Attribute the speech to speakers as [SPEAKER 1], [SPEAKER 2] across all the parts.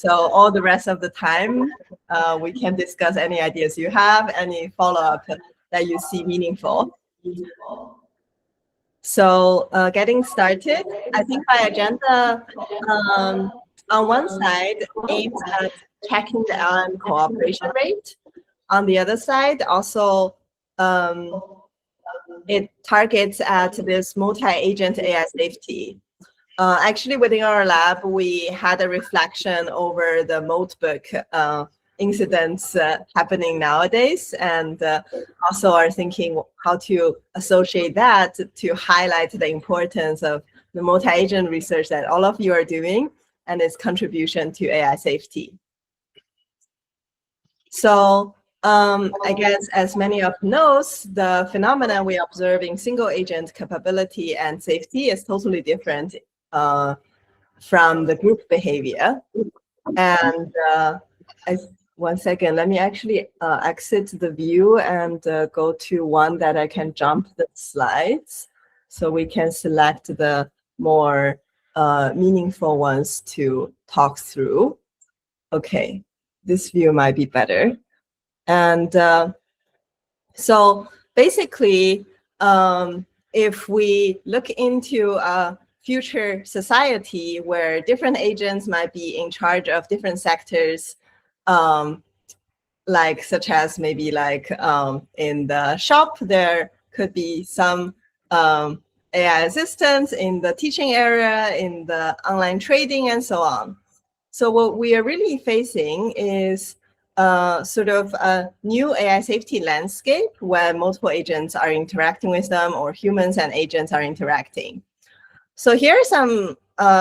[SPEAKER 1] So all the rest of the time, we can discuss any ideas you have, any follow-up that you see meaningful. So getting started, I think my agenda on one side aims at checking the LLM cooperation rate. On the other side, also it targets at this multi-agent AI safety. Actually, within our lab, we had a reflection over the notebook incidents happening nowadays, and also are thinking how to associate that to highlight the importance of the multi-agent research that all of you are doing and its contribution to AI safety. So I guess as many of knows, the phenomena we observe in single agent capability and safety is totally different from the group behavior. And one second, let me actually exit the view and go to one that I can jump the slides so we can select the more meaningful ones to talk through. Okay, this view might be better. And so basically, if we look into a future society where different agents might be in charge of different sectors, like such as maybe like in the shop, there could be some AI assistants in the teaching area, in the online trading, and so on. So what we are really facing is sort of a new AI safety landscape where multiple agents are interacting with them, or humans and agents are interacting. So here are some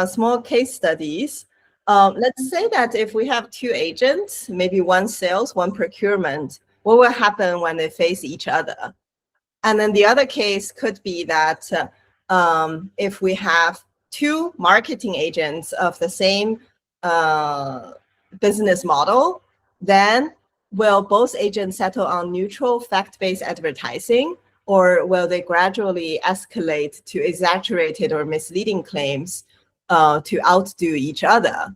[SPEAKER 1] small case studies. Let's say that if we have two agents, maybe one sales, one procurement, what will happen when they face each other? And then the other case could be that if we have two marketing agents of the same business model, then will both agents settle on neutral fact-based advertising, or will they gradually escalate to exaggerated or misleading claims to outdo each other?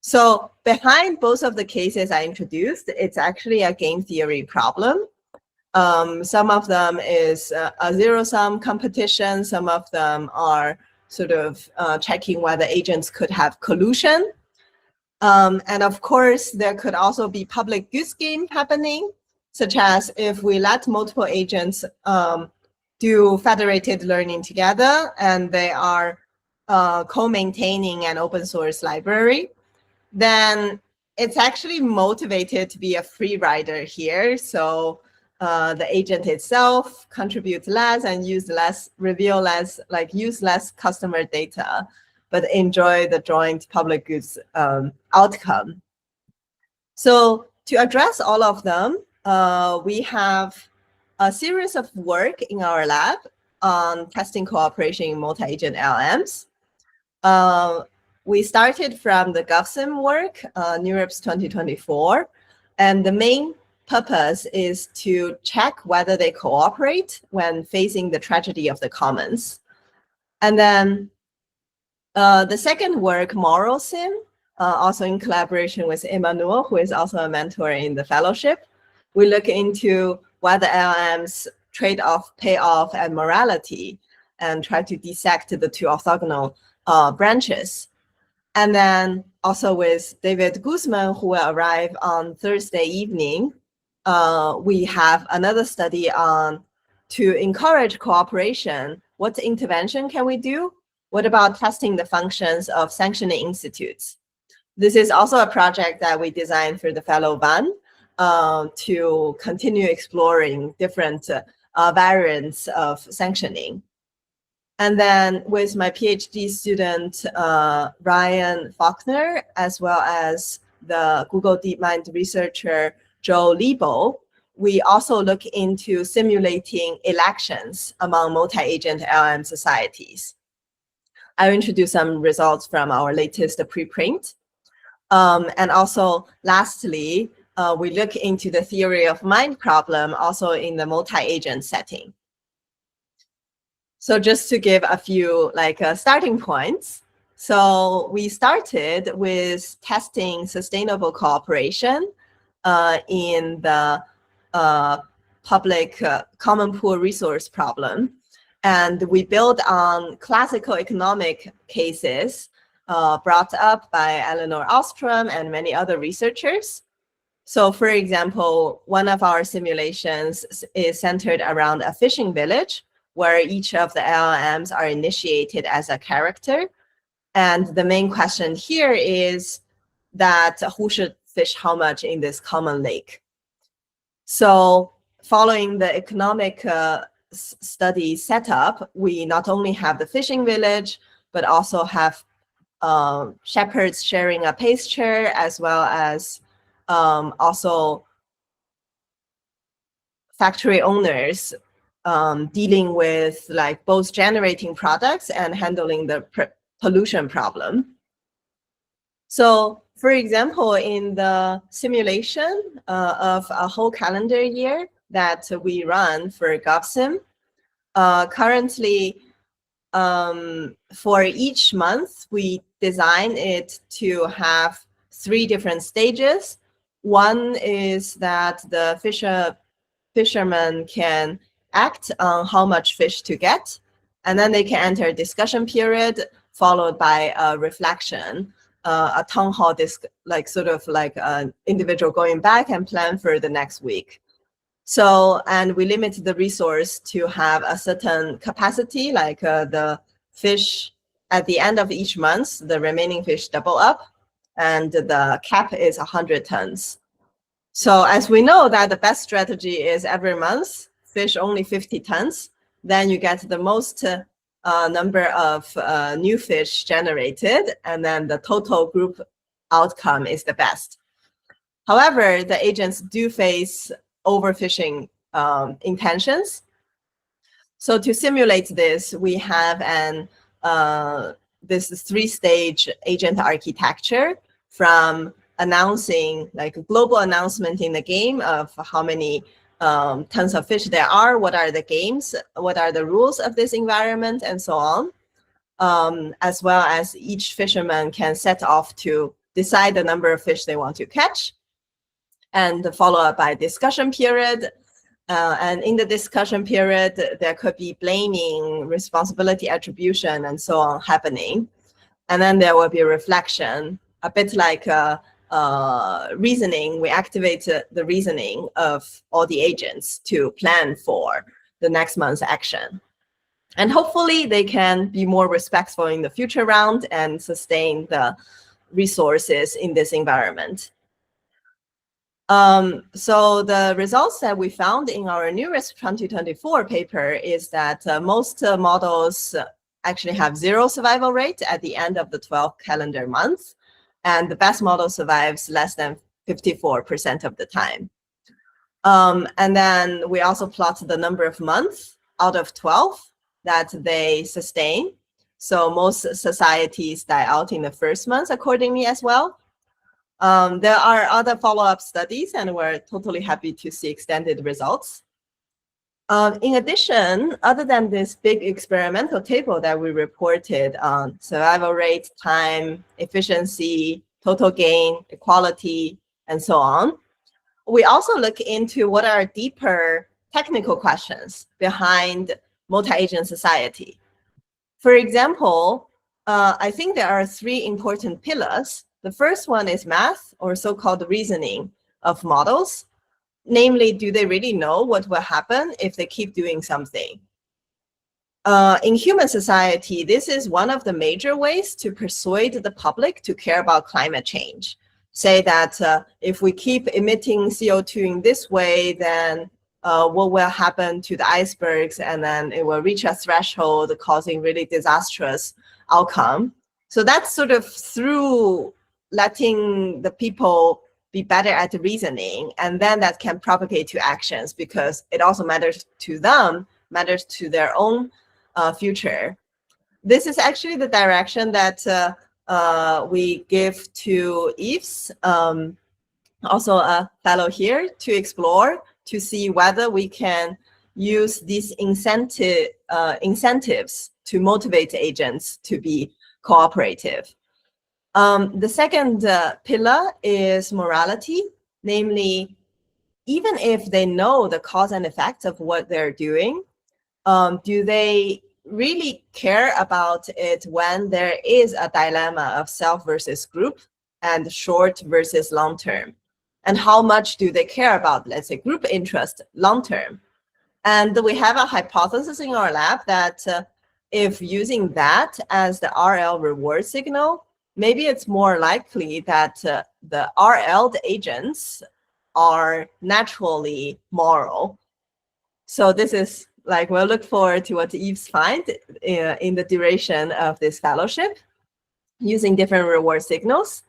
[SPEAKER 1] So behind both of the cases I introduced, it's actually a game theory problem. Some of them is a zero-sum competition. Some of them are sort of checking whether agents could have collusion. And of course, there could also be public good scheme happening, such as if we let multiple agents do federated learning together and they are co-maintaining an open source library, then it's actually motivated to be a free rider here. So the agent itself contributes less and use less, reveal less, like use less customer data, but enjoy the joint public goods outcome. So to address all of them, we have a series of work in our lab on testing cooperation in multi-agent LLMs. We started from the GovSim work, NeurIPS 2024, and the main purpose is to check whether they cooperate when facing the tragedy of the commons. And then the second work, MoralSim, also in collaboration with Emmanuel, who is also a mentor in the fellowship, we look into whether LLMs trade off, payoff, and morality, and try to dissect the two orthogonal branches. And then also with David Guzman, who will arrive on Thursday evening, we have another study on to encourage cooperation. What intervention can we do? What about testing the functions of sanctioning institutes? This is also a project that we designed for the fellow Van to continue exploring different variants of sanctioning. And then with my PhD student, Ryan Faulkner, as well as the Google DeepMind researcher, Joe Lebo, we also look into simulating elections among multi-agent LLM societies. I'll introduce some results from our latest preprint. And also, lastly, we look into the theory of mind problem also in the multi-agent setting. So just to give a few starting points, So we started with testing sustainable cooperation in the public common pool resource problem. And we built on classical economic cases brought up by Eleanor Ostrom and many other researchers. So for example, one of our simulations is centered around a fishing village where each of the LLMs are initiated as a character. And the main question here is that who should fish how much in this common lake? So following the economic study setup, we not only have the fishing village, but also have shepherds sharing a pasture, as well as also factory owners dealing with like both generating products and handling the pollution problem. So for example, in the simulation of a whole calendar year that we run for GovSim, currently for each month, we design it to have 3 different stages. One is that the fishermen can act on how much fish to get, and then they can enter a discussion period followed by a reflection, a town hall, sort of like an individual going back and plan for the next week. So, and we limit the resource to have a certain capacity, like the fish at the end of each month, the remaining fish double up, and the cap is 100 tons. So as we know that the best strategy is every month, fish only 50 tons, then you get the most number of new fish generated, and then the total group outcome is the best. However, the agents do face overfishing intentions. So to simulate this, we have this 3-stage agent architecture, from announcing, like a global announcement in the game of how many tons of fish there are, what are the games, what are the rules of this environment, and so on. As well as each fisherman can set off to decide the number of fish they want to catch, and follow up by discussion period. And in the discussion period, there could be blaming, responsibility attribution, and so on happening. And then there will be a reflection, a bit like reasoning. We activate the reasoning of all the agents to plan for the next month's action. And hopefully they can be more respectful in the future round and sustain the resources in this environment. So the results that we found in our newest 2024 paper is that most models actually have 0 survival rate at the end of the 12th calendar month, and the best model survives less than 54% of the time. And then we also plot the number of months out of 12 that they sustain. So most societies die out in the first month accordingly as well. There are other follow-up studies, and we're totally happy to see extended results. In addition, other than this big experimental table that we reported on survival rate, time, efficiency, total gain, equality, and so on, we also look into what are deeper technical questions behind multi-agent society. For example, I think there are 3 important pillars. The first one is math, or so-called reasoning of models. Namely, do they really know what will happen if they keep doing something? In human society, this is one of the major ways to persuade the public to care about climate change. Say that if we keep emitting CO2 in this way, then what will happen to the icebergs, and then it will reach a threshold causing really disastrous outcome. So that's sort of through letting the people be better at reasoning, and then that can propagate to actions, because it also matters to them, matters to their own future. This is actually the direction that we give to Yves, also a fellow here, to explore, to see whether we can use these incentives to motivate agents to be cooperative. The second pillar is morality, namely, even if they know the cause and effects of what they're doing, do they really care about it when there is a dilemma of self versus group and short versus long term? And how much do they care about, let's say, group interest long term? And we have a hypothesis in our lab that if using that as the RL reward signal, maybe it's more likely that the RL agents are naturally moral. So this is like, we'll look forward to what Yves finds in the duration of this fellowship using different reward signals.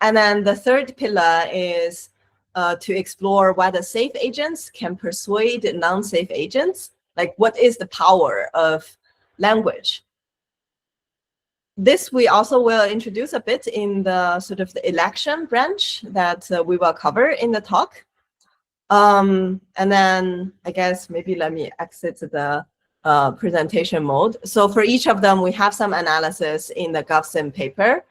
[SPEAKER 1] And then the third pillar is to explore whether safe agents can persuade non-safe agents. Like, what is the power of language? This we also will introduce a bit in the sort of the election branch that we will cover in the talk. And then I guess maybe let me exit the presentation mode. So for each of them, we have some analysis in the GovSim paper.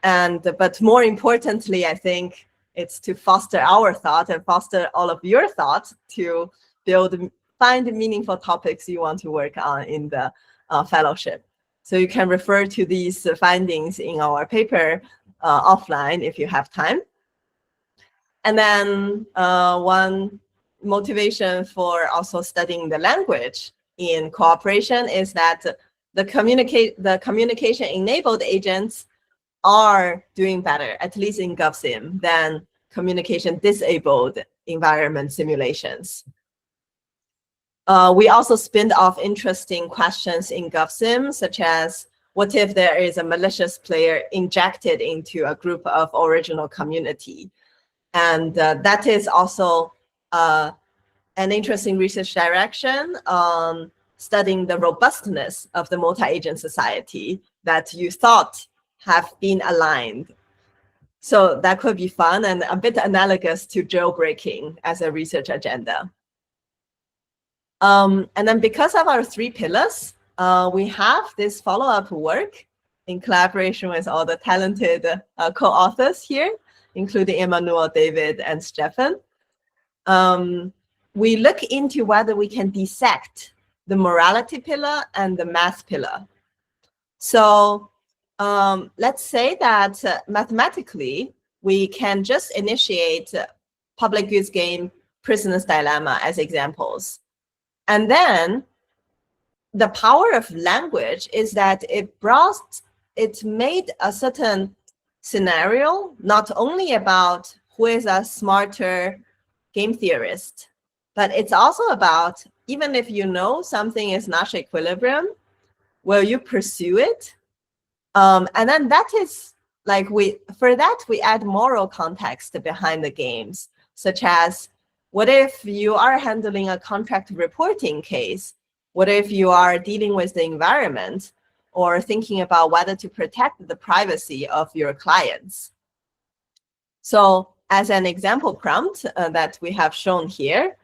[SPEAKER 1] But more importantly, I think it's to foster our thought and foster all of your thoughts to find meaningful topics you want to work on in the fellowship. So you can refer to these findings in our paper offline if you have time. And then one motivation for also studying the language in cooperation is that the communication-enabled agents are doing better, at least in GovSim, than communication-disabled environment simulations. We also spinned off interesting questions in GovSim, such as, what if there is a malicious player injected into a group of original community? And that is also an interesting research direction on studying the robustness of the multi-agent society that you thought have been aligned. So that could be fun and a bit analogous to jailbreaking as a research agenda. And then because of our three pillars, we have this follow-up work in collaboration with all the talented co-authors here, including Emmanuel, David, and Stefan. We look into whether we can dissect the morality pillar and the math pillar. So let's say that mathematically, we can just initiate public goods game prisoner's dilemma as examples. And then the power of language is that it made a certain scenario, not only about who is a smarter game theorist, but it's also about, even if you know something is Nash equilibrium, will you pursue it? And then that is like, for that, we add moral context behind the games, such as, what if you are handling a contract reporting case? What if you are dealing with the environment or thinking about whether to protect the privacy of your clients? So as an example prompt that we have shown here,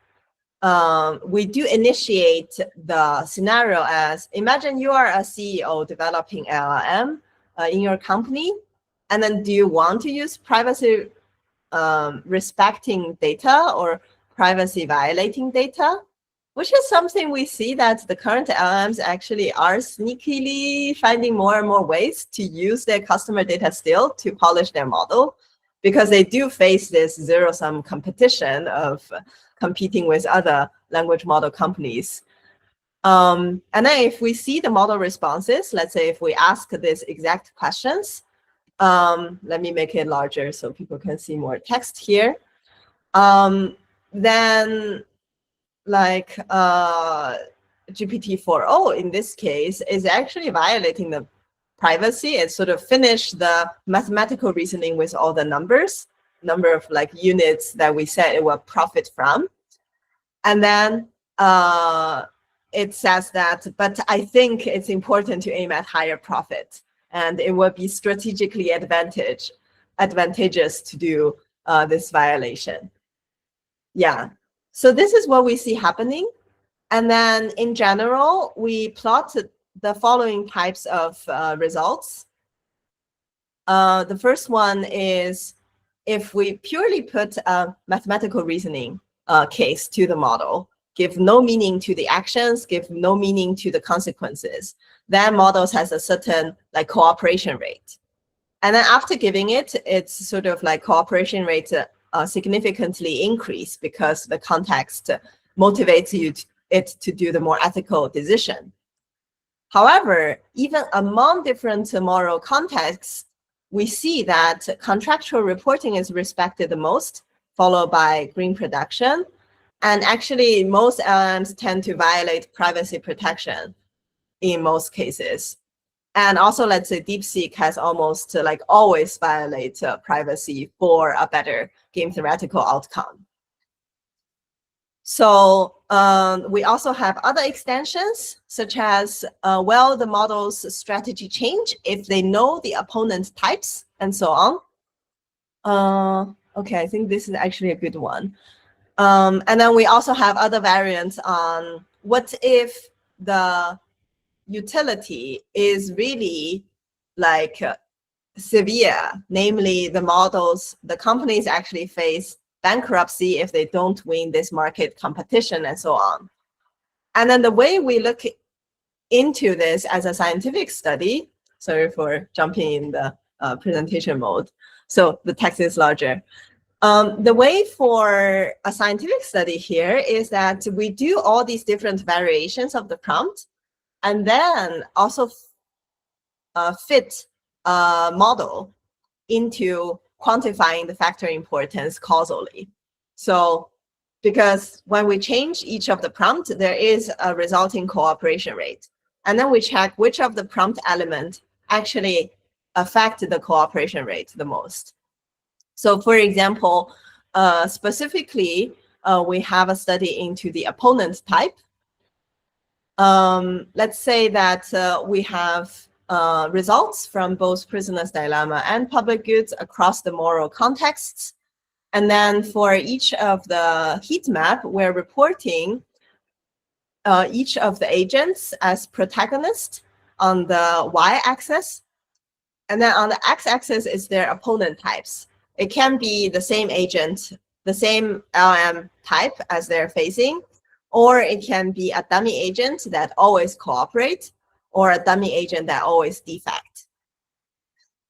[SPEAKER 1] we do initiate the scenario as, imagine you are a CEO developing LLM in your company, and then do you want to use privacy respecting data or privacy violating data? Which is something we see that the current LLMs actually are sneakily finding more and more ways to use their customer data still to polish their model, because they do face this zero-sum competition of competing with other language model companies. And then if we see the model responses, let's say if we ask these exact questions, let me make it larger so people can see more text here. Then like GPT-4o in this case is actually violating the privacy. It sort of finished the mathematical reasoning with all the numbers, number of like units that we said it will profit from. And then it says that, but I think it's important to aim at higher profit, and it will be strategically advantageous to do this violation. Yeah, so this is what we see happening. And then in general, we plotted the following types of results. The first one is if we purely put a mathematical reasoning case to the model, give no meaning to the actions, give no meaning to the consequences, then models has a certain like cooperation rate. And then after giving it, it's sort of like cooperation rate significantly increase because the context motivates it to do the more ethical decision. However, even among different moral contexts, we see that contractual reporting is respected the most, followed by green production. And actually, most LLMs tend to violate privacy protection in most cases. And also, let's say DeepSeek has almost like always violate privacy for a better game theoretical outcome. So we also have other extensions, such as, well, the model's strategy change if they know the opponent types and so on. Okay, I think this is actually a good one. And then we also have other variants on what if the utility is really like severe, namely the companies actually face bankruptcy if they don't win this market competition and so on. And then the way we look into this as a scientific study, sorry for jumping in the presentation mode, so the text is larger. The way for a scientific study here is that we do all these different variations of the prompt and then also fit a model into quantifying the factor importance causally. So because when we change each of the prompt, there is a resulting cooperation rate. And then we check which of the prompt element actually affect the cooperation rate the most. So for example, specifically, we have a study into the opponent type. Let's say that we have results from both prisoner's dilemma and public goods across the moral contexts. And then for each of the heat map, we're reporting each of the agents as protagonist on the y-axis. And then on the x-axis is their opponent types. It can be the same agent, the same LM type as they're facing, or it can be a dummy agent that always cooperates, or a dummy agent that always defect.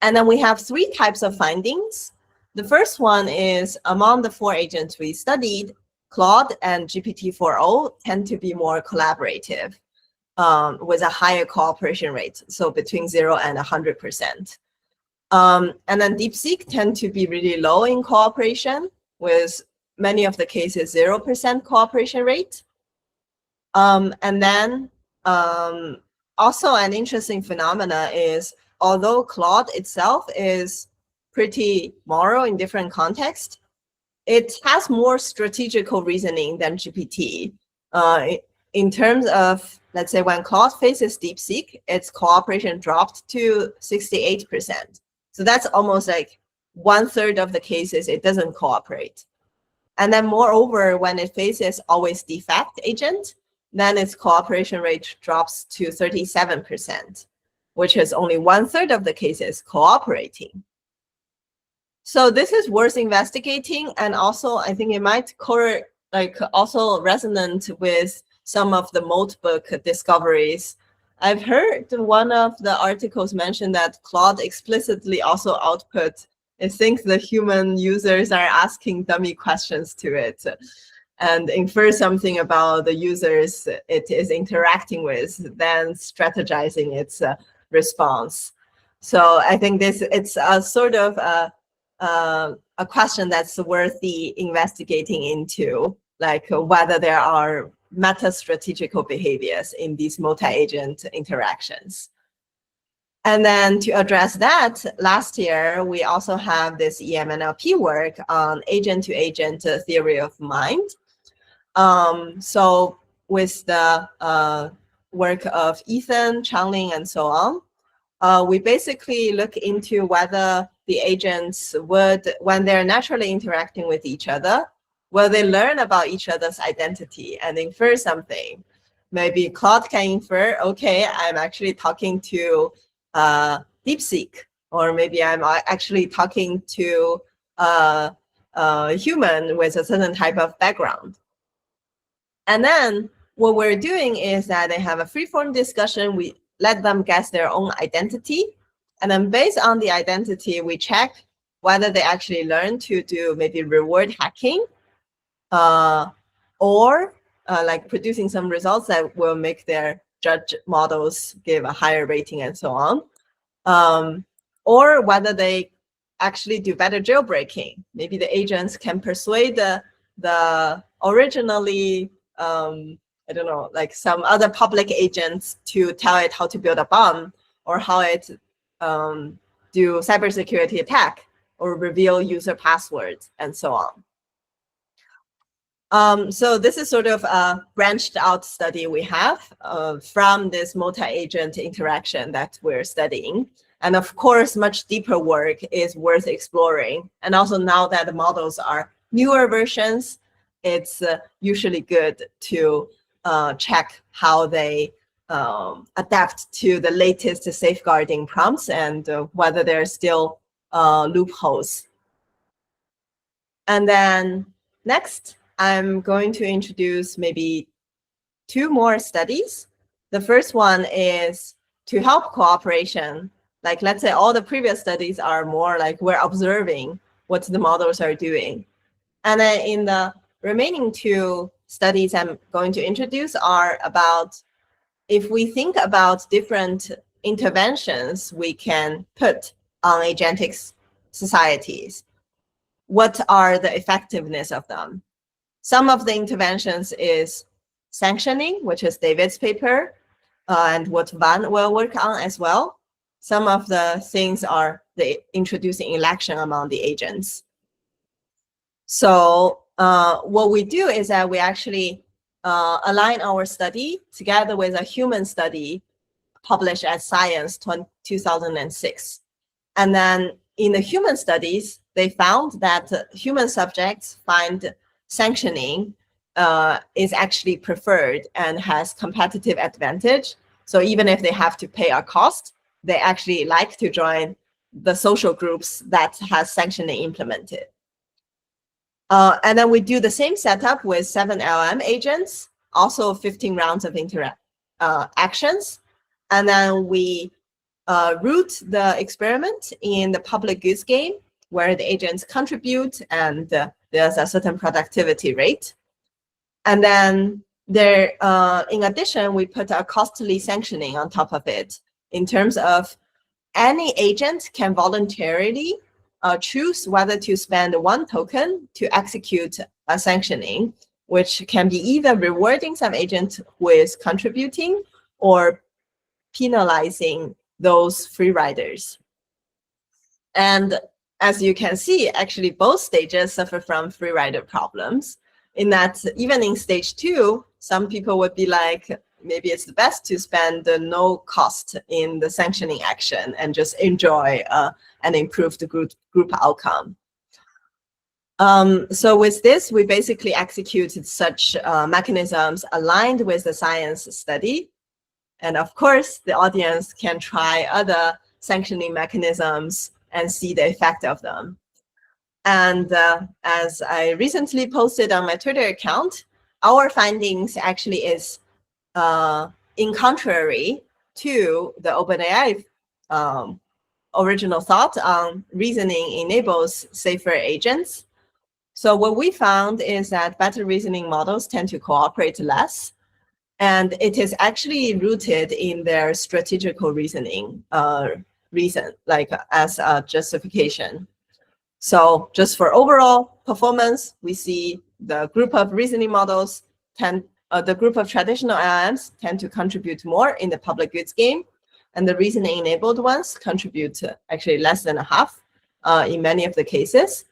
[SPEAKER 1] And then we have 3 types of findings. The first one is among the 4 agents we studied, Claude and GPT-4o tend to be more collaborative with a higher cooperation rate, so between 0 and 100%. And then DeepSeek tend to be really low in cooperation, with many of the cases 0% cooperation rate. And then also an interesting phenomena is, although Claude itself is pretty moral in different contexts, it has more strategical reasoning than GPT. In terms of, let's say, when Claude faces DeepSeek, its cooperation dropped to 68%. So that's almost like 1/3 of the cases it doesn't cooperate. And then moreover, when it faces always defect agent, then its cooperation rate drops to 37%, which is only 1/3 of the cases cooperating. So this is worth investigating, and also I think it might also resonant with some of the notebook discoveries. I've heard one of the articles mention that Claude explicitly also output, I think the human users are asking dummy questions to it and infer something about the users it is interacting with, then strategizing its response. So I think it's a sort of a question that's worthy investigating into, like whether there are meta-strategical behaviors in these multi-agent interactions. And then to address that, last year, we also have this EMNLP work on agent-to-agent theory of mind. So with the work of Ethan, Changling, and so on, we basically look into whether the agents would, when they're naturally interacting with each other, will they learn about each other's identity and infer something. Maybe Claude can infer, okay, I'm actually talking to DeepSeek. or maybe I'm actually talking to a human with a certain type of background. And then what we're doing is that they have a free-form discussion. We let them guess their own identity. And then based on the identity, we check whether they actually learn to do maybe reward hacking, or like producing some results that will make their judge models give a higher rating and so on. Or whether they actually do better jailbreaking. Maybe the agents can persuade the originally, I don't know, like some other public agents to tell it how to build a bomb, or how it do cybersecurity attack, or reveal user passwords, and so on. So this is sort of a branched out study we have from this multi-agent interaction that we're studying. And of course, much deeper work is worth exploring. And also now that the models are newer versions, it's usually good to check how they adapt to the latest safeguarding prompts, and whether there are still loopholes. And then next, I'm going to introduce maybe 2 more studies. The first one is to help cooperation. Like, let's say all the previous studies are more like we're observing what the models are doing. And then in the remaining 2 studies I'm going to introduce are about, if we think about different interventions we can put on agentic societies, what are the effectiveness of them? Some of the interventions is sanctioning, which is David's paper, and what Van will work on as well. Some of the things are the introducing election among the agents. So what we do is that we actually align our study together with a human study published at Science 2006. And then in the human studies, they found that human subjects find sanctioning is actually preferred and has competitive advantage. So even if they have to pay a cost, they actually like to join the social groups that has sanctioning implemented. And then we do the same setup with 7 LLM agents, also 15 rounds of actions. And then we root the experiment in the public goods game, where the agents contribute and there's a certain productivity rate. And then there, in addition, we put a costly sanctioning on top of it, in terms of any agent can voluntarily choose whether to spend 1 token to execute a sanctioning, which can be either rewarding some agent who is contributing or penalizing those free riders. And as you can see, actually both stages suffer from free rider problems, in that even in stage 2, some people would be like, maybe it's the best to spend no cost in the sanctioning action and just enjoy an improved group outcome. So with this, we basically executed such mechanisms aligned with the science study. And of course, the audience can try other sanctioning mechanisms and see the effect of them. And as I recently posted on my Twitter account, our findings actually is in contrary to the OpenAI original thought on reasoning enables safer agents. So what we found is that better reasoning models tend to cooperate less, and it is actually rooted in their strategical reasoning reason, like as a justification. So just for overall performance, we see the group of reasoning models the group of traditional LLMs tend to contribute more in the public goods game, and the reasoning-enabled ones contribute to actually less than a half in many of the cases,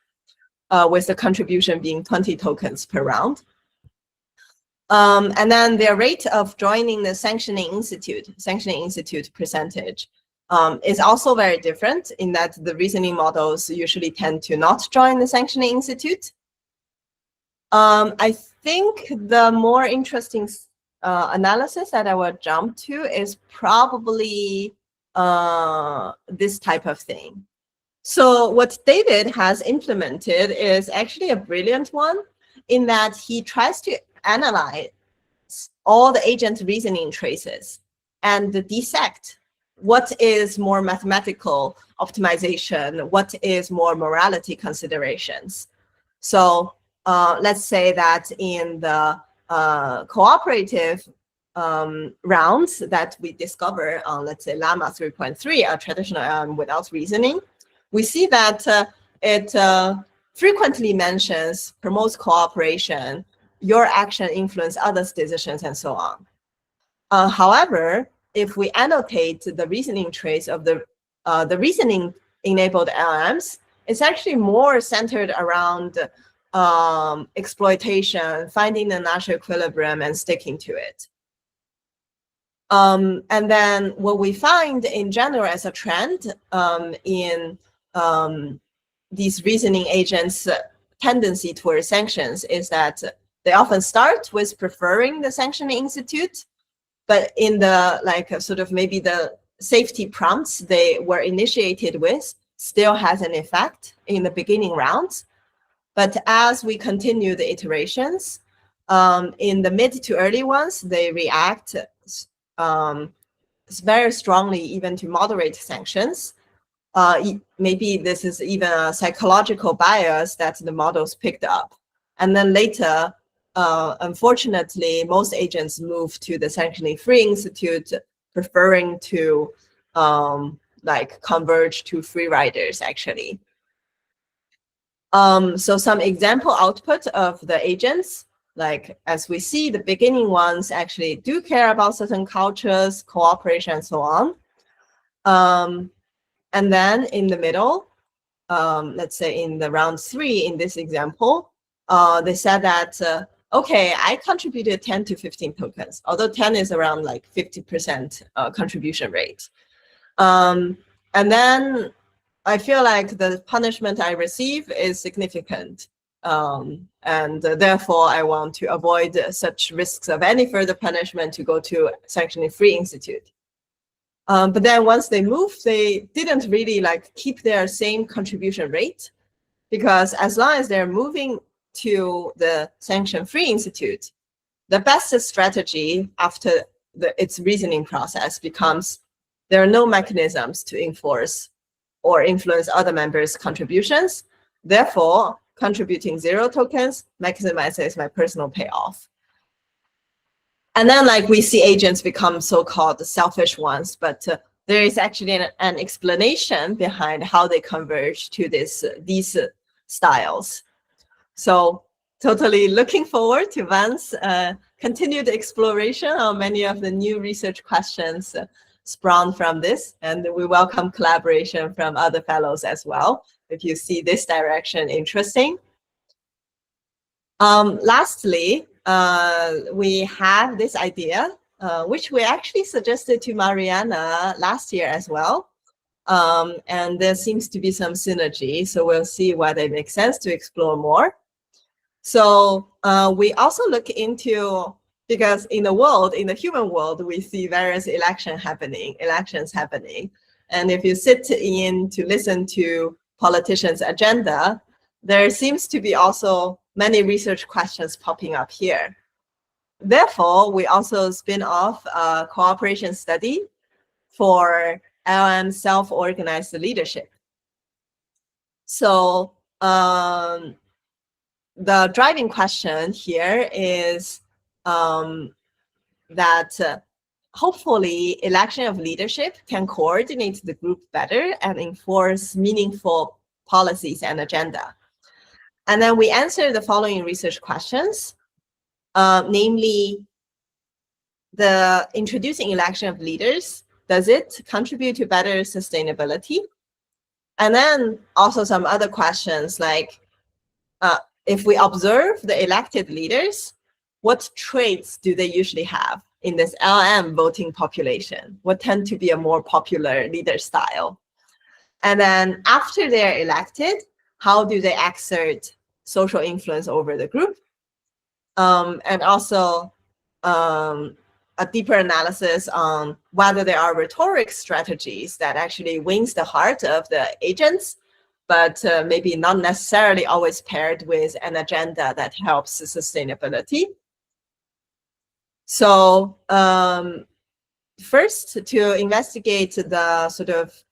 [SPEAKER 1] with the contribution being 20 tokens per round. And then their rate of joining the sanctioning institute percentage is also very different, in that the reasoning models usually tend to not join the sanctioning institute. I think the more interesting analysis that I will jump to is probably this type of thing. So what David has implemented is actually a brilliant one, in that he tries to analyze all the agent reasoning traces and dissect what is more mathematical optimization, what is more morality considerations. So let's say that in the cooperative rounds that we discover on, let's say, Llama 3.3, a traditional without reasoning, we see that it frequently mentions, promotes cooperation, your action influence others' decisions, and so on. However, if we annotate the reasoning trace of the reasoning-enabled LLMs, it's actually more centered around exploitation, finding the natural equilibrium, and sticking to it. And then what we find in general as a trend in these reasoning agents' tendency towards sanctions is that they often start with preferring the sanctioning institute, but in the sort of maybe the safety prompts they were initiated with still has an effect in the beginning rounds. But as we continue the iterations, in the mid to early ones, they react very strongly even to moderate sanctions. Maybe this is even a psychological bias that the models picked up. And then later, unfortunately, most agents move to the sanctioning-free institute, preferring to converge to free riders, actually. So some example output of the agents, as we see, the beginning ones actually do care about certain cultures, cooperation, and so on. And then in the middle, let's say in the round 3, in this example, they said that, okay, I contributed 10 to 15 tokens, although 10 is around 50% contribution rate. And then I feel like the punishment I receive is significant. And therefore, I want to avoid such risks of any further punishment to go to sanctioning-free institute. But then once they moved, they didn't really keep their same contribution rate, because as long as they're moving to the sanction-free institute, the best strategy after its reasoning process becomes there are no mechanisms to enforce or influence other members' contributions. Therefore, contributing 0 tokens maximizes my personal payoff. And then we see agents become so-called selfish ones, but there is actually an explanation behind how they converge to these styles. So totally looking forward to Van's continued exploration on many of the new research questions sprung from this. And we welcome collaboration from other fellows as well, if you see this direction interesting. Lastly, we have this idea, which we actually suggested to Mariana last year as well. And there seems to be some synergy. So we'll see whether it makes sense to explore more. So we also look into, because in the human world, we see various elections happening. And if you sit in to listen to politicians' agenda, there seems to be also many research questions popping up here. Therefore, we also spin off a cooperation study for LLM self-organized leadership. So the driving question here is that hopefully election of leadership can coordinate the group better and enforce meaningful policies and agenda. And then we answer the following research questions, namely, the introducing election of leaders, does it contribute to better sustainability? And then also some other questions like, if we observe the elected leaders, what traits do they usually have in this LLM voting population? What tend to be a more popular leader style? And then after they're elected, how do they exert social influence over the group? And also, a deeper analysis on whether there are rhetoric strategies that actually wins the heart of the agents, but maybe not necessarily always paired with an agenda that helps sustainability. So first, to investigate the sort of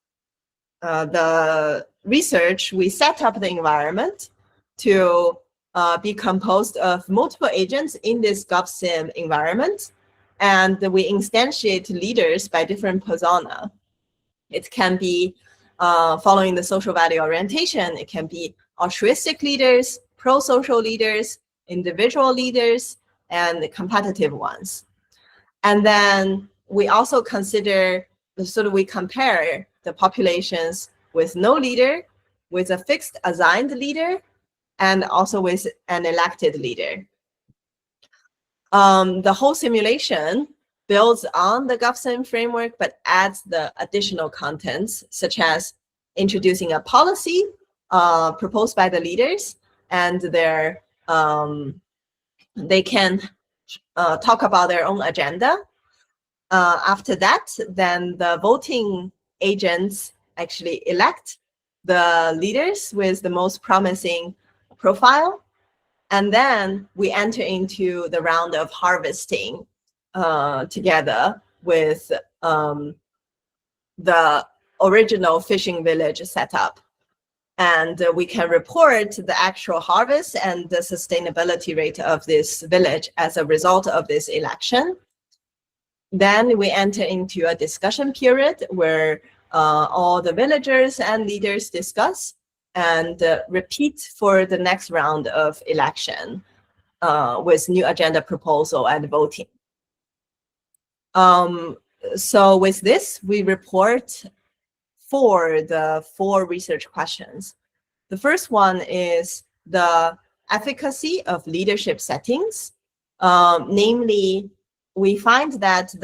[SPEAKER 1] the research, we set up the environment to be composed of multiple agents in this GovSim environment, and we instantiate leaders by different persona. It can be following the social value orientation. It can be altruistic leaders, pro-social leaders, individual leaders, and competitive ones. And then we also consider, we compare the populations with no leader, with a fixed assigned leader, and also with an elected leader. The whole simulation builds on the GovSim framework, but adds the additional contents, such as introducing a policy proposed by the leaders, and they can talk about their own agenda. After that, then the voting agents actually elect the leaders with the most promising profile. And then we enter into the round of harvesting together with the original fishing village setup. And we can report the actual harvest and the sustainability rate of this village as a result of this election. Then we enter into a discussion period where all the villagers and leaders discuss and repeat for the next round of election with new agenda proposal and voting. So with this, we report for the 4 research questions. The first one is the efficacy of leadership settings. Namely, we find that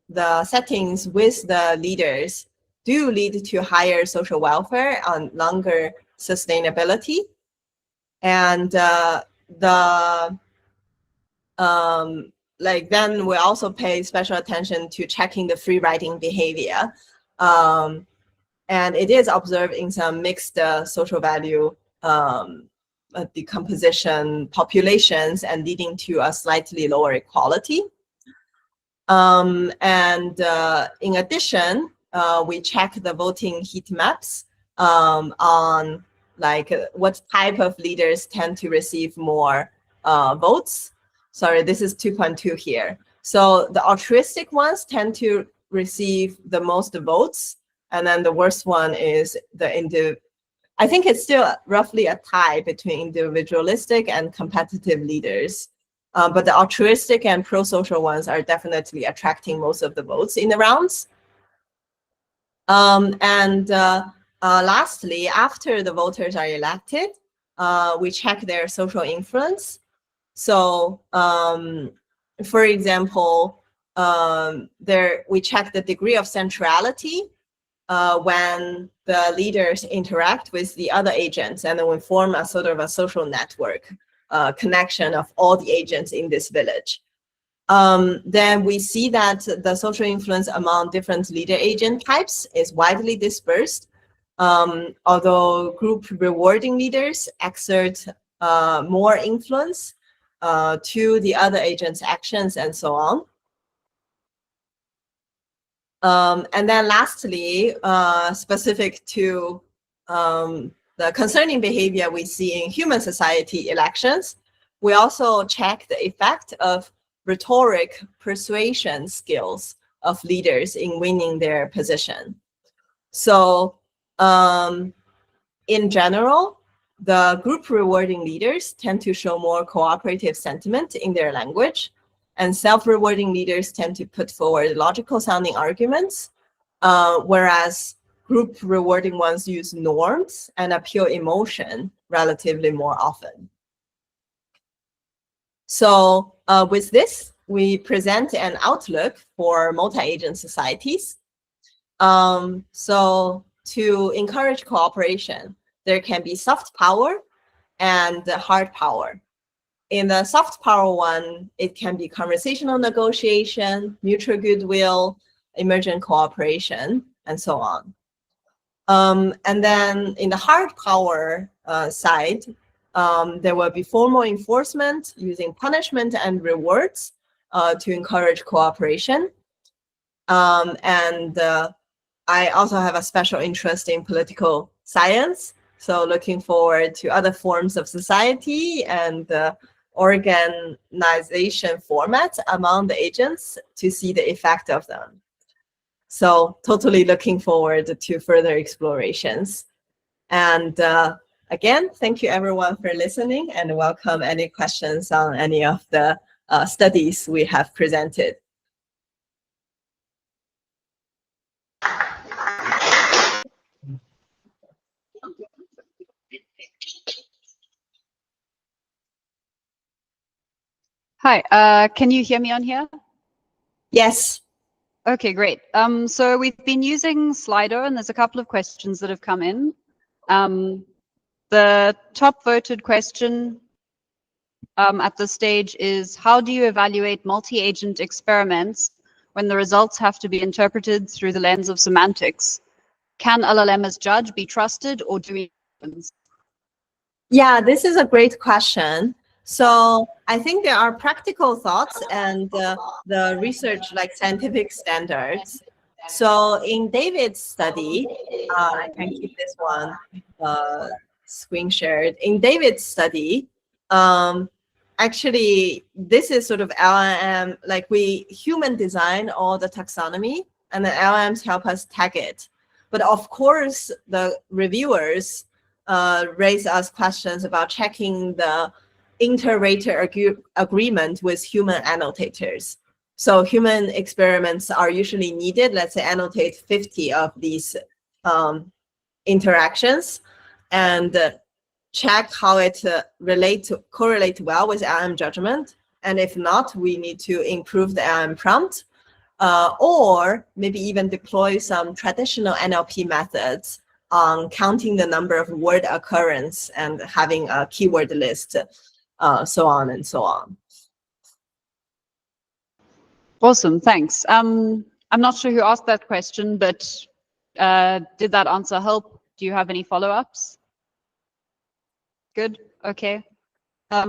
[SPEAKER 1] the settings with the leaders do lead to higher social welfare and longer sustainability. And then we also pay special attention to checking the free riding behavior. And it is observed in some mixed social value decomposition populations and leading to a slightly lower equality. In addition, we check the voting heat maps on what type of leaders tend to receive more votes. Sorry, this is 2.2 here. So the altruistic ones tend to receive the most votes, and then the worst one is I think it's still roughly a tie between individualistic and competitive leaders. But the altruistic and pro-social ones are definitely attracting most of the votes in the rounds. Lastly, after the voters are elected, we check their social influence. So, for example, we check the degree of centrality when the leaders interact with the other agents, and then we form a sort of a social network connection of all the agents in this village. Then we see that the social influence among different leader agent types is widely dispersed, although group rewarding leaders exert more influence to the other agents' actions and so on. And then lastly, specific to the concerning behavior we see in human society elections, we also check the effect of rhetoric persuasion skills of leaders in winning their position. So in general, the group rewarding leaders tend to show more cooperative sentiment in their language, and self-rewarding leaders tend to put forward logical sounding arguments, whereas group rewarding ones use norms and appeal emotion relatively more often. So with this, we present an outlook for multi-agent societies. So to encourage cooperation, there can be soft power and hard power. in the soft power one, it can be conversational negotiation, mutual goodwill, emergent cooperation, and so on. And then in the hard power side, there will be formal enforcement using punishment and rewards to encourage cooperation. And I also have a special interest in political science, so looking forward to other forms of society and organization formats among the agents to see the effect of them. So totally looking forward to further explorations. And again, thank you everyone for listening, and welcome any questions on any of the studies we have presented.
[SPEAKER 2] Hi, can you hear me on here?
[SPEAKER 1] Yes.
[SPEAKER 2] Okay, great. So we've been using Slido, and there's a couple of questions that have come in. The top voted question at this stage is, how do you evaluate multi-agent experiments when the results have to be interpreted through the lens of semantics? Can LLM as judge be trusted, or do we?
[SPEAKER 1] Yeah, this is a great question. So I think there are practical thoughts and the research, like scientific standards. So in David's study, I can keep this one screen shared. In David's study, actually, this is sort of LLM, like we human design all the taxonomy, and the LLMs help us tag it. But of course, the reviewers raise us questions about checking the inter-rater agreement with human annotators. So human experiments are usually needed. Let's say annotate 50 of these interactions and check how it correlate well with LLM judgment. And if not, we need to improve the LLM prompt, or maybe even deploy some traditional NLP methods on counting the number of word occurrence and having a keyword list, so on and so on.
[SPEAKER 2] Awesome, thanks. I'm not sure who asked that question, but did that answer help? Do you have any follow-ups? Good, okay.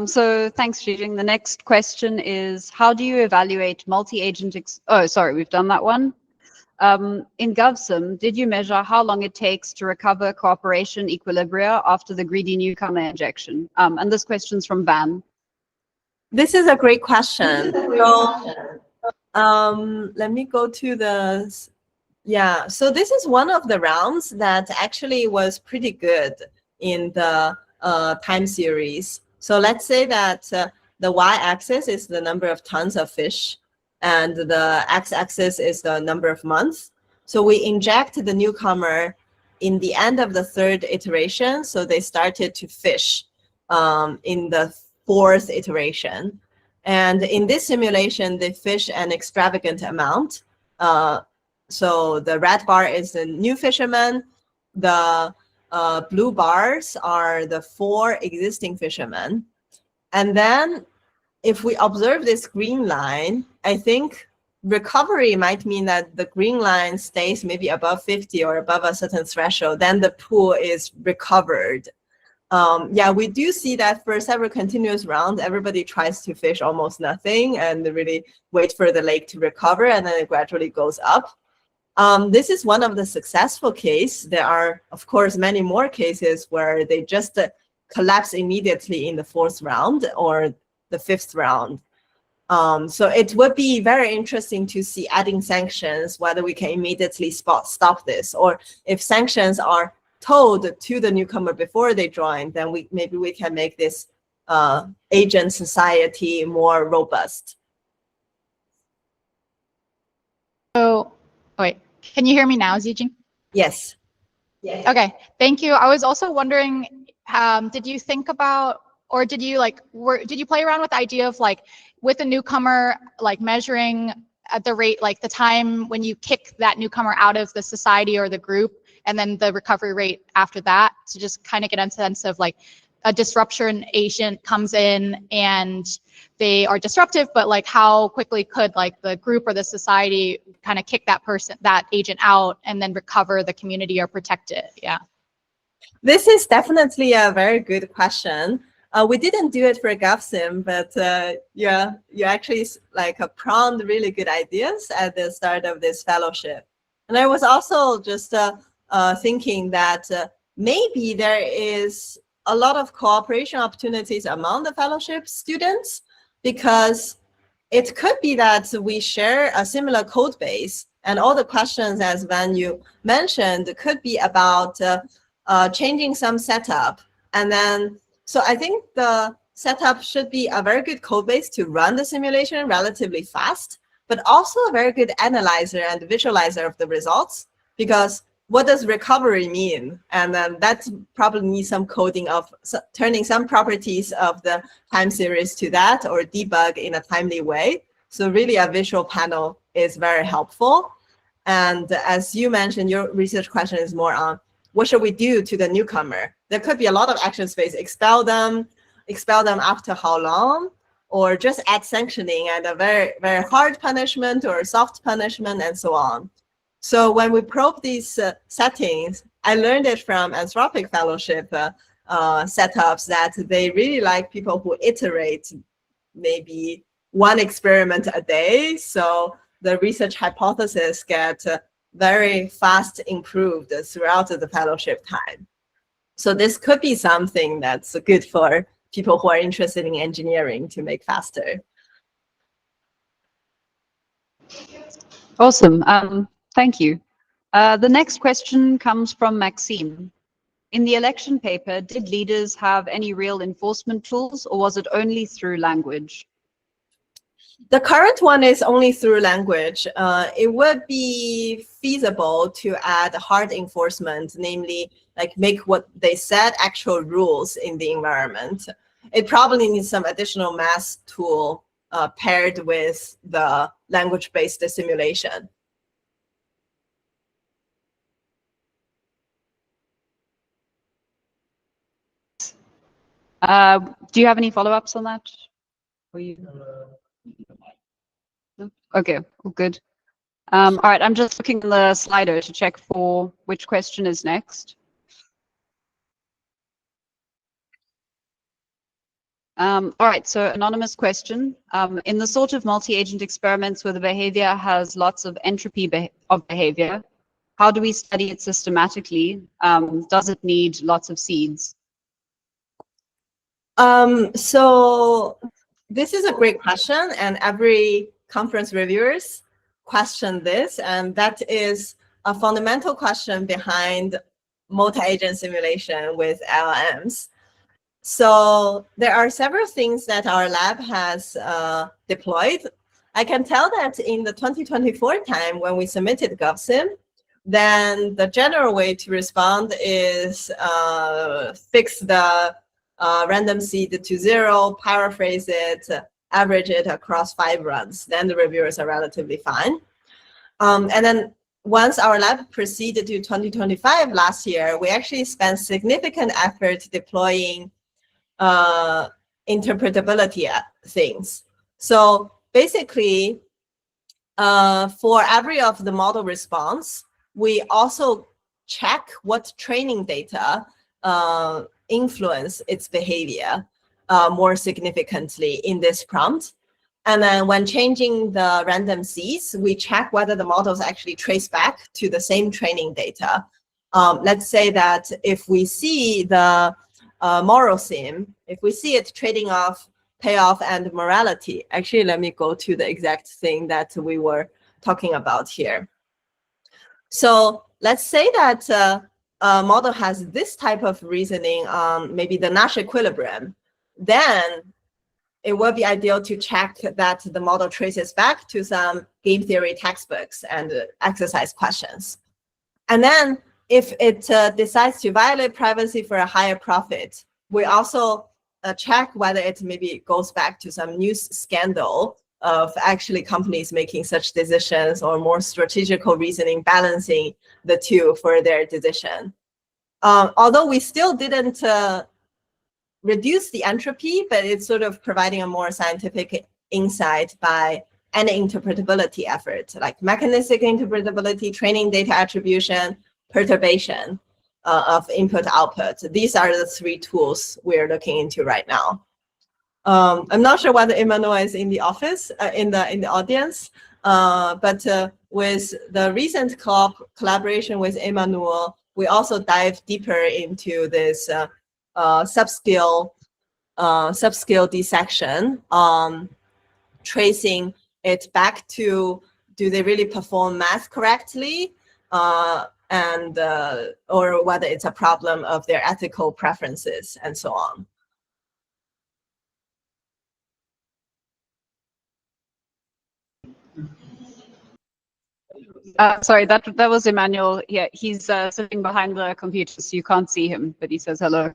[SPEAKER 2] So thanks, Zhijing. The next question is, how do you evaluate multi-agent, oh, sorry, we've done that one. In GovSim, did you measure how long it takes to recover cooperation equilibria after the greedy newcomer injection? And this question's from Van.
[SPEAKER 1] This is a great question. So let me go to the, yeah. So this is one of the rounds that actually was pretty good in the time series. So let's say that the y-axis is the number of tons of fish, and the x-axis is the number of months. So we inject the newcomer in the end of the third iteration. So they started to fish in the fourth iteration. And in this simulation, they fish an extravagant amount. So the red bar is the new fisherman. The blue bars are the 4 existing fishermen. And then if we observe this green line, I think recovery might mean that the green line stays maybe above 50 or above a certain threshold, then the pool is recovered. Yeah, we do see that for several continuous rounds, everybody tries to fish almost nothing and really wait for the lake to recover, and then it gradually goes up. This is one of the successful cases. There are, of course, many more cases where they just collapse immediately in the 4th round or the 5th round. So it would be very interesting to see adding sanctions, whether we can immediately stop this, or if sanctions are told to the newcomer before they join, then maybe we can make this agent society more robust.
[SPEAKER 3] So, wait, can you hear me now, Zhijing?
[SPEAKER 1] Yes.
[SPEAKER 3] Yes. Okay, thank you. I was also wondering, did you think about, or did you did you play around with the idea of with a newcomer, measuring at the rate, the time when you kick that newcomer out of the society or the group, and then the recovery rate after that, to just kind of get a sense of a disruption agent comes in and they are disruptive, but like how quickly could like the group or the society kind of kick that agent out and then recover the community or protect it? Yeah.
[SPEAKER 1] This is definitely a very good question. We didn't do it for GovSim, but yeah, you actually like prompt really good ideas at the start of this fellowship. And I was also just thinking that maybe there is a lot of cooperation opportunities among the fellowship students, because it could be that we share a similar code base, and all the questions, as Van you mentioned, could be about changing some setup. And then, so I think the setup should be a very good code base to run the simulation relatively fast, but also a very good analyzer and visualizer of the results, because what does recovery mean? And then that probably needs some coding of turning some properties of the time series to that, or debug in a timely way. So really a visual panel is very helpful. And as you mentioned, your research question is more on what should we do to the newcomer? There could be a lot of action space, expel them after how long, or just add sanctioning and a very, very hard punishment or soft punishment and so on. So when we probe these settings, I learned it from Anthropic Fellowship setups that they really like people who iterate maybe one experiment a day. So the research hypothesis get very fast improved throughout the fellowship time. So this could be something that's good for people who are interested in engineering to make faster.
[SPEAKER 2] Awesome. Thank you. The next question comes from Maxime. In the election paper, did leaders have any real enforcement tools, or was it only through language?
[SPEAKER 1] The current one is only through language. It would be feasible to add hard enforcement, namely like make what they said actual rules in the environment. It probably needs some additional math tool paired with the language-based simulation.
[SPEAKER 2] Do you have any follow-ups on that? Okay, well, good. All right, I'm just looking in the Slido to check for which question is next. All right, so anonymous question. In the sort of multi-agent experiments where the behavior has lots of entropy of behavior, how do we study it systematically? Does it need lots of seeds?
[SPEAKER 1] So this is a great question, and every conference reviewers question this, and that is a fundamental question behind multi-agent simulation with LLMs. So there are several things that our lab has deployed. I can tell that in the 2024 time when we submitted GovSim, then the general way to respond is fix the random seed to 0, paraphrase it, average it across 5 runs. Then the reviewers are relatively fine. And then once our lab proceeded to 2025 last year, we actually spent significant effort deploying interpretability things. So basically, for every of the model response, we also check what training data influence its behavior more significantly in this prompt. And then when changing the random seeds, we check whether the models actually trace back to the same training data. Let's say that if we see the moral sim, if we see it trading off payoff and morality, actually, let me go to the exact thing that we were talking about here. So let's say that a model has this type of reasoning on maybe the Nash equilibrium, then it would be ideal to check that the model traces back to some game theory textbooks and exercise questions. And then if it decides to violate privacy for a higher profit, we also check whether it maybe goes back to some news scandal of actually companies making such decisions, or more strategical reasoning balancing the two for their decision. Although we still didn't reduce the entropy, but it's sort of providing a more scientific insight by an interpretability effort, like mechanistic interpretability, training data attribution, perturbation of input output. These are the 3 tools we're looking into right now. I'm not sure whether Emmanuel is in the office, in the audience, but with the recent collaboration with Emmanuel, we also dive deeper into this subscale dissection, tracing it back to, do they really perform math correctly, and or whether it's a problem of their ethical preferences and so on.
[SPEAKER 2] Sorry, that was Emmanuel. Yeah, he's sitting behind the computer, so you can't see him, but he says hello.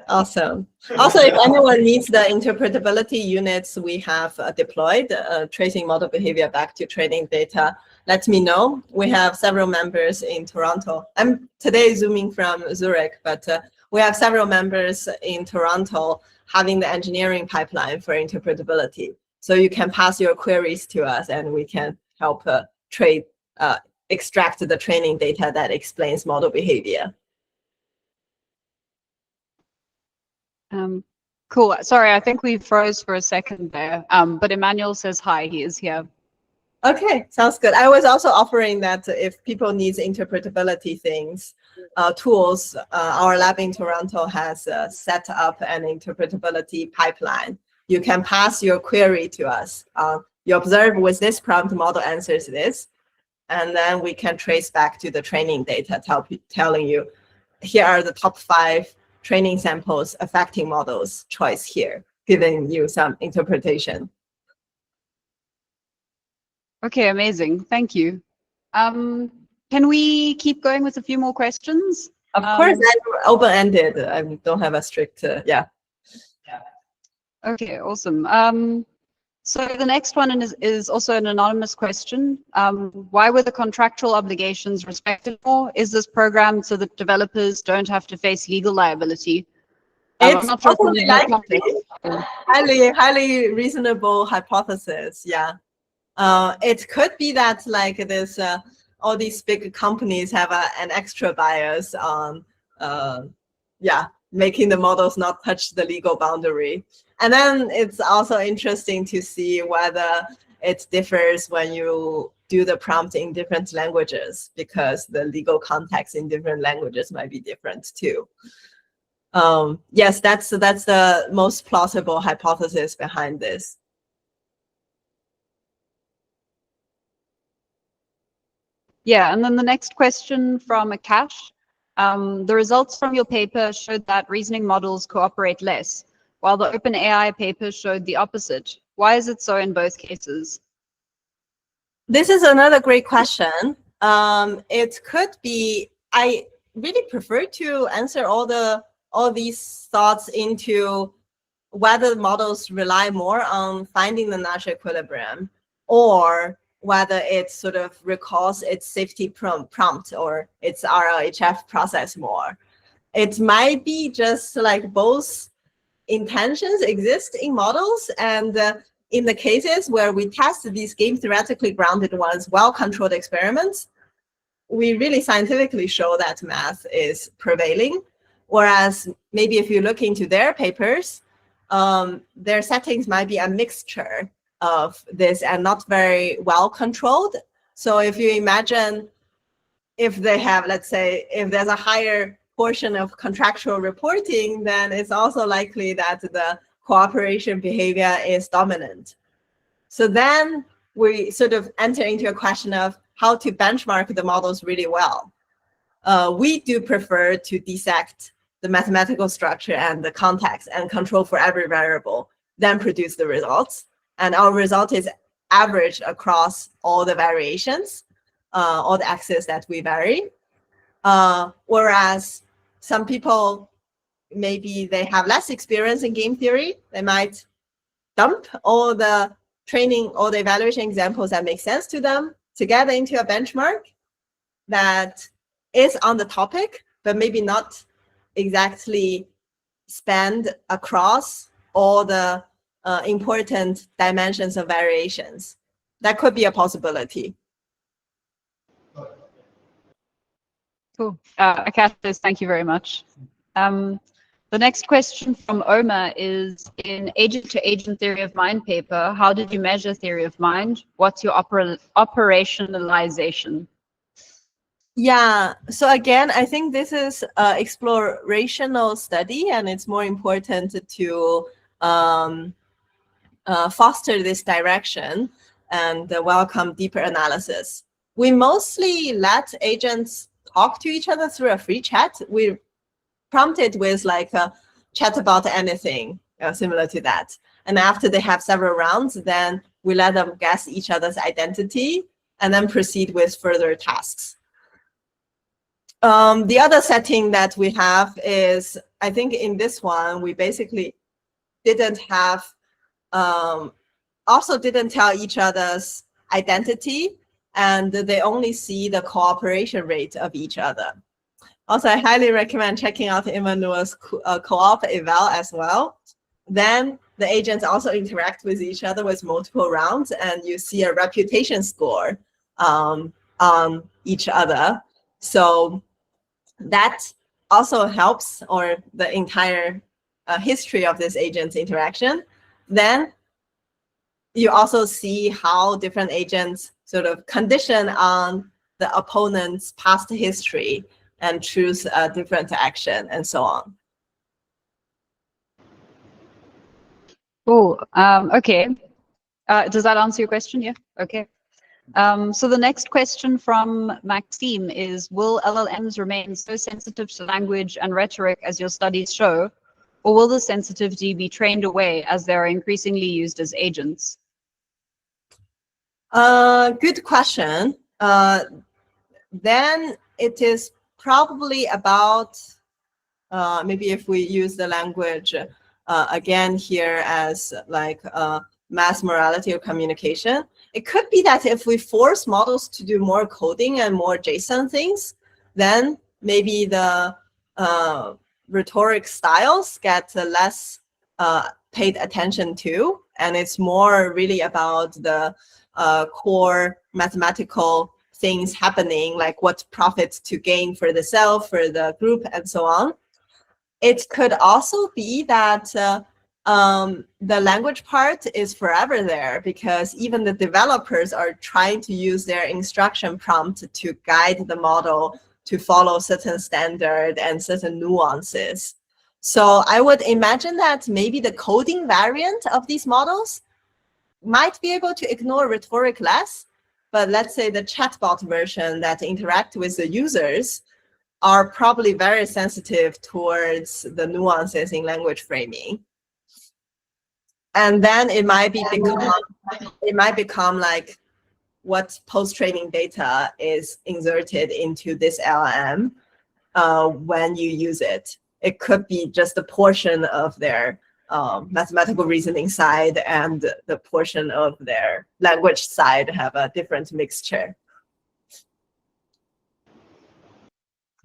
[SPEAKER 1] Awesome. Also, if anyone needs the interpretability units we have deployed, tracing model behavior back to training data, let me know. We have several members in Toronto. I'm today zooming from Zurich, but we have several members in Toronto having the engineering pipeline for interpretability. So you can pass your queries to us and we can help extract the training data that explains model behavior.
[SPEAKER 2] Cool. Sorry, I think we froze for a second there, but Emmanuel says hi, he is here.
[SPEAKER 1] Okay, sounds good. I was also offering that if people need interpretability things, tools, our lab in Toronto has set up an interpretability pipeline. You can pass your query to us. You observe with this prompt, model answers this, and then we can trace back to the training data, telling you, here are the top 5 training samples affecting models choice here, giving you some interpretation.
[SPEAKER 2] Okay, amazing. Thank you. Can we keep going with a few more questions?
[SPEAKER 1] Of course, I'm open-ended. I don't have a strict, yeah.
[SPEAKER 2] Okay, awesome. So the next one is also an anonymous question. Why were the contractual obligations respected more? Is this programmed so that developers don't have to face legal liability?
[SPEAKER 1] It's
[SPEAKER 2] not sure
[SPEAKER 1] highly reasonable hypothesis, yeah. It could be that like this, all these big companies have an extra bias on, making the models not touch the legal boundary. And then it's also interesting to see whether it differs when you do the prompt in different languages, because the legal context in different languages might be different too. Yes, that's the most plausible hypothesis behind this.
[SPEAKER 2] Yeah, and then the next question from Akash. The results from your paper showed that reasoning models cooperate less, while the OpenAI paper showed the opposite. Why is it so in both cases?
[SPEAKER 1] This is another great question. It could be, I really prefer to answer all these thoughts into whether models rely more on finding the Nash equilibrium, or whether it sort of recalls its safety prompt or its RLHF process more. It might be just like both intentions exist in models, and in the cases where we test these game theoretically grounded ones, well-controlled experiments, we really scientifically show that math is prevailing. Whereas maybe if you look into their papers, their settings might be a mixture of this and not very well controlled. So if you imagine if they have, let's say, if there's a higher portion of contractual reporting, then it's also likely that the cooperation behavior is dominant. So then we sort of enter into a question of how to benchmark the models really well. We do prefer to dissect the mathematical structure and the context and control for every variable, then produce the results. And our result is average across all the variations, all the axes that we vary. Whereas some people, maybe they have less experience in game theory, they might dump all the training, all the evaluation examples that make sense to them together into a benchmark that is on the topic, but maybe not exactly spanned across all the important dimensions of variations. That could be a possibility.
[SPEAKER 2] Cool. Akash, thank you very much. The next question from Omar is, in agent-to-agent theory of mind paper, how did you measure theory of mind? What's your operationalization?
[SPEAKER 1] Yeah, so again, I think this is an explorational study, and it's more important to foster this direction and welcome deeper analysis. We mostly let agents talk to each other through a free chat. We prompted with like a chat about anything, similar to that. And after they have several rounds, then we let them guess each other's identity and then proceed with further tasks. The other setting that we have is, I think in this one, we basically didn't have, also didn't tell each other's identity, and they only see the cooperation rate of each other. Also, I highly recommend checking out Emmanuel's co-op eval as well. Then the agents also interact with each other with multiple rounds, and you see a reputation score on each other. So that also helps, or the entire history of this agent's interaction. Then you also see how different agents sort of condition on the opponent's past history and choose a different action and so on.
[SPEAKER 2] Cool. Okay. Does that answer your question? Yeah. Okay. So the next question from Maxime is, will LLMs remain so sensitive to language and rhetoric as your studies show, or will the sensitivity be trained away as they are increasingly used as agents?
[SPEAKER 1] Good question. Then it is probably about, maybe if we use the language again here as like mass morality or communication, it could be that if we force models to do more coding and more JSON things, then maybe the rhetoric styles get less paid attention to, and it's more really about the core mathematical things happening, like what profits to gain for the self, for the group, and so on. It could also be that the language part is forever there, because even the developers are trying to use their instruction prompt to guide the model to follow certain standard and certain nuances. So I would imagine that maybe the coding variant of these models might be able to ignore rhetoric less, but let's say the chatbot version that interact with the users are probably very sensitive towards the nuances in language framing. And then it might become like what post-training data is inserted into this LLM when you use it. It could be just a portion of their mathematical reasoning side, and the portion of their language side have a different mixture.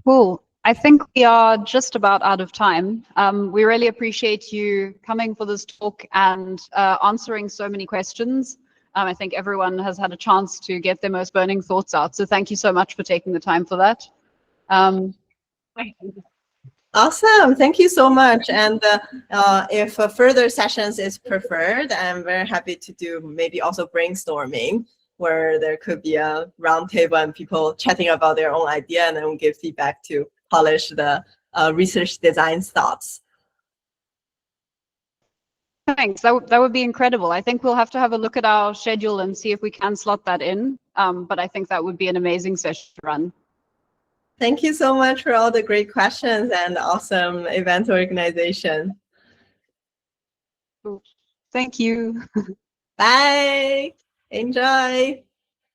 [SPEAKER 2] Cool. I think we are just about out of time. We really appreciate you coming for this talk and answering so many questions. I think everyone has had a chance to get their most burning thoughts out. So thank you so much for taking the time for that.
[SPEAKER 1] Awesome. Thank you so much. And if further sessions is preferred, I'm very happy to do maybe also brainstorming, where there could be a roundtable and people chatting about their own idea, and then we give feedback to polish the research design thoughts.
[SPEAKER 2] Thanks. That would be incredible. I think we'll have to have a look at our schedule and see if we can slot that in. But I think that would be an amazing session to run.
[SPEAKER 1] Thank you so much for all the great questions and awesome event organization.
[SPEAKER 2] Thank you.
[SPEAKER 1] Bye. Enjoy.